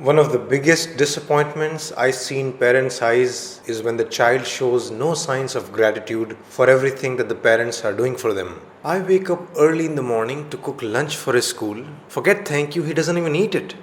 One of the biggest disappointments I see in parents' eyes is when the child shows no signs of gratitude for everything that the parents are doing for them. I wake up early in the morning to cook lunch for his school. Forget thank you, he doesn't even eat it.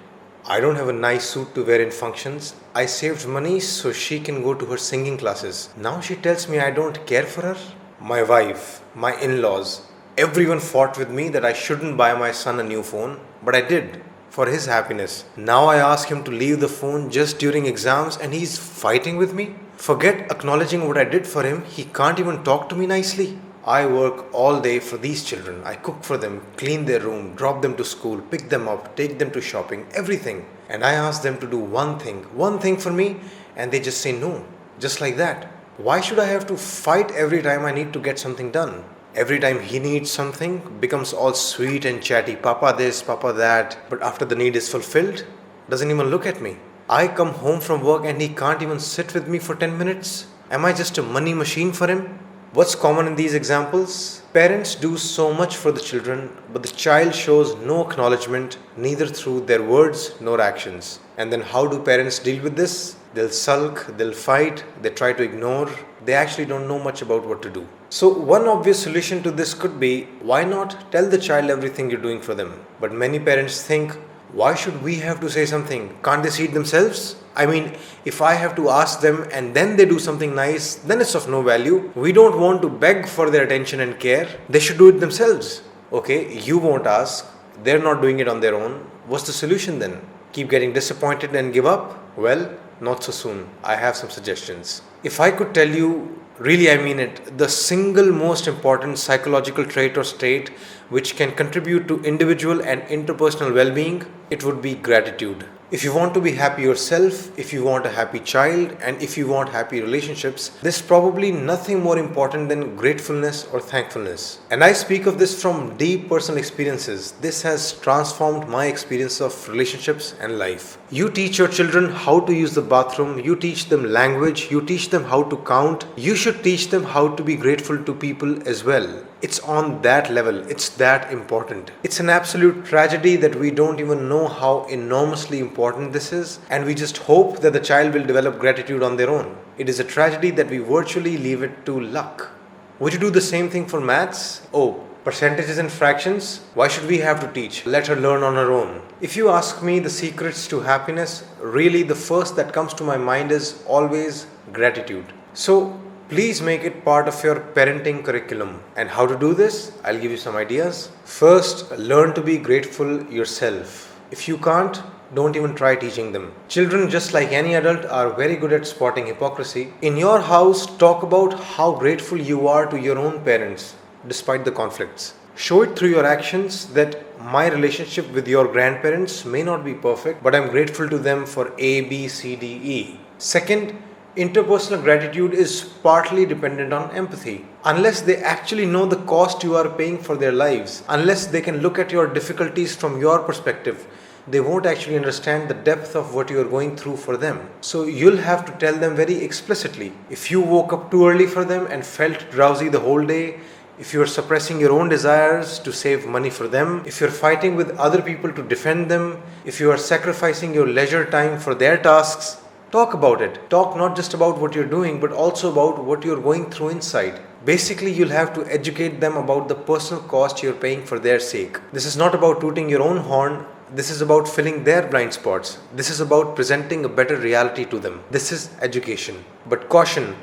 I don't have a nice suit to wear in functions. I saved money so she can go to her singing classes. Now she tells me I don't care for her. My wife, my in laws, everyone fought with me that I shouldn't buy my son a new phone, but I did for his happiness. Now I ask him to leave the phone just during exams and he's fighting with me. Forget acknowledging what I did for him, he can't even talk to me nicely. I work all day for these children. I cook for them, clean their room, drop them to school, pick them up, take them to shopping, everything. And I ask them to do one thing for me, and they just say no, just like that. Why should I have to fight every time I need to get something done? Every time he needs something, becomes all sweet and chatty, Papa this, Papa that, but after the need is fulfilled, doesn't even look at me. I come home from work and he can't even sit with me for 10 minutes. Am I just a money machine for him? What's common in these examples? Parents do so much for the children, but the child shows no acknowledgement, neither through their words nor actions. And then how do parents deal with this? They'll sulk, they'll fight, they try to ignore. They actually don't know much about what to do. So one obvious solution to this could be, why not tell the child everything you're doing for them? But many parents think, why should we have to say something? Can't they see it themselves? I mean, if I have to ask them and then they do something nice, then it's of no value. We don't want to beg for their attention and care. They should do it themselves. Okay, you won't ask. They're not doing it on their own. What's the solution then? Keep getting disappointed and give up? Well, not so soon. I have some suggestions. If I could tell you, really I mean it, the single most important psychological trait or state which can contribute to individual and interpersonal well-being, it would be gratitude. If you want to be happy yourself, if you want a happy child, and if you want happy relationships, there's probably nothing more important than gratefulness or thankfulness. And I speak of this from deep personal experiences. This has transformed my experience of relationships and life. You teach your children how to use the bathroom, you teach them language, you teach them how to count. You should teach them how to be grateful to people as well. It's on that level, it's that important. It's an absolute tragedy that we don't even know how enormously important this is, and we just hope that the child will develop gratitude on their own. It is a tragedy that we virtually leave it to luck. Would you do the same thing for maths? Oh, percentages and fractions? Why should we have to teach? Let her learn on her own. If you ask me the secrets to happiness, really the first that comes to my mind is always gratitude. So, please make it part of your parenting curriculum. And how to do this? I'll give you some ideas. First, learn to be grateful yourself. If you can't, don't even try teaching them. Children, just like any adult, are very good at spotting hypocrisy. In your house, talk about how grateful you are to your own parents, despite the conflicts. Show it through your actions that my relationship with your grandparents may not be perfect, but I'm grateful to them for A, B, C, D, E. Second, interpersonal gratitude is partly dependent on empathy. Unless they actually know the cost you are paying for their lives, unless they can look at your difficulties from your perspective, they won't actually understand the depth of what you are going through for them. So you'll have to tell them very explicitly. If you woke up too early for them and felt drowsy the whole day, if you're suppressing your own desires to save money for them, if you're fighting with other people to defend them, if you are sacrificing your leisure time for their tasks, talk about it. Talk not just about what you're doing, but also about what you're going through inside. Basically, you'll have to educate them about the personal cost you're paying for their sake. This is not about tooting your own horn. This is about filling their blind spots. This is about presenting a better reality to them. This is education. But caution,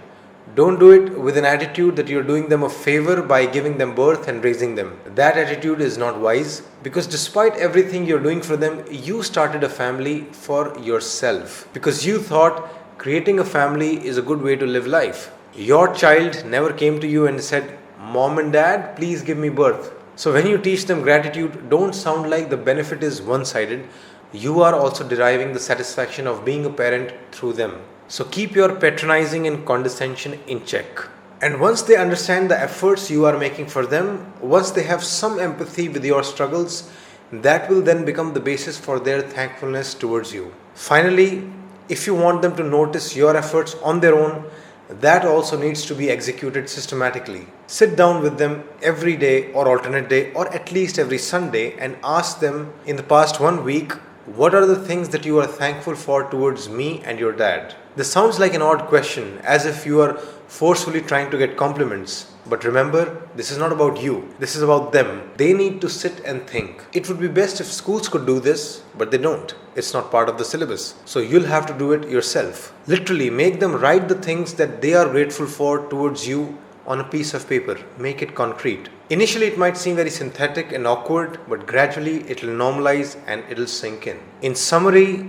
don't do it with an attitude that you're doing them a favor by giving them birth and raising them. That attitude is not wise, because despite everything you're doing for them, you started a family for yourself. Because you thought creating a family is a good way to live life. Your child never came to you and said, "Mom and Dad, please give me birth." So when you teach them gratitude, don't sound like the benefit is one-sided. You are also deriving the satisfaction of being a parent through them. So keep your patronizing and condescension in check. And once they understand the efforts you are making for them, once they have some empathy with your struggles, that will then become the basis for their thankfulness towards you. Finally, if you want them to notice your efforts on their own, that also needs to be executed systematically. Sit down with them every day or alternate day or at least every Sunday and ask them, in the past 1 week, What are the things that you are thankful for towards me and your dad? This sounds like an odd question, as if you are forcefully trying to get compliments. But remember, this is not about you. This is about them. They need to sit and think. It would be best if schools could do this, but they don't. It's not part of the syllabus. So you'll have to do it yourself. Literally, make them write the things that they are grateful for towards you on a piece of paper. Make it concrete. Initially, it might seem very synthetic and awkward, but gradually it'll normalize and it'll sink in. In summary,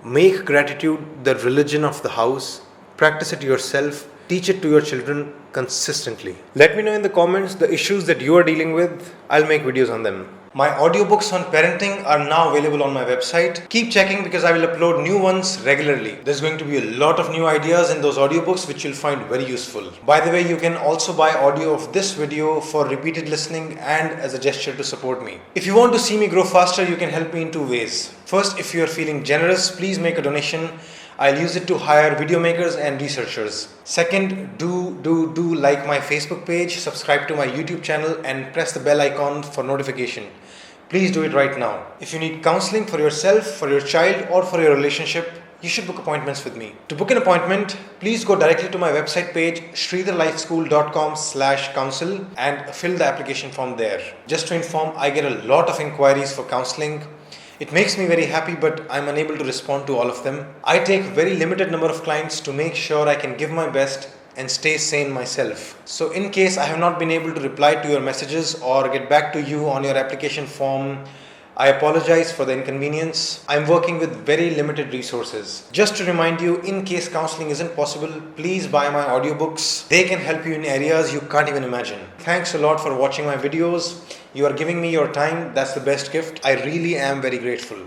make gratitude the religion of the house. Practice it yourself. Teach it to your children consistently. Let me know in the comments the issues that you are dealing with. I'll make videos on them. My audiobooks on parenting are now available on my website. Keep checking because I will upload new ones regularly. There's going to be a lot of new ideas in those audiobooks which you'll find very useful. By the way, you can also buy audio of this video for repeated listening and as a gesture to support me. If you want to see me grow faster, you can help me in two ways. First, if you are feeling generous, please make a donation. I'll use it to hire video makers and researchers. Second, do like my Facebook page, subscribe to my YouTube channel and press the bell icon for notification. Please do it right now. If you need counseling for yourself, for your child or for your relationship, you should book appointments with me. To book an appointment, please go directly to my website page shridharlifeschool.com/counsel and fill the application form there. Just to inform, I get a lot of inquiries for counseling. It makes me very happy, but I'm unable to respond to all of them. I take very limited number of clients to make sure I can give my best and stay sane myself. So in case I have not been able to reply to your messages or get back to you on your application form, I apologize for the inconvenience. I'm working with very limited resources. Just to remind you, in case counseling isn't possible, please buy my audiobooks. They can help you in areas you can't even imagine. Thanks a lot for watching my videos. You are giving me your time. That's the best gift. I really am very grateful.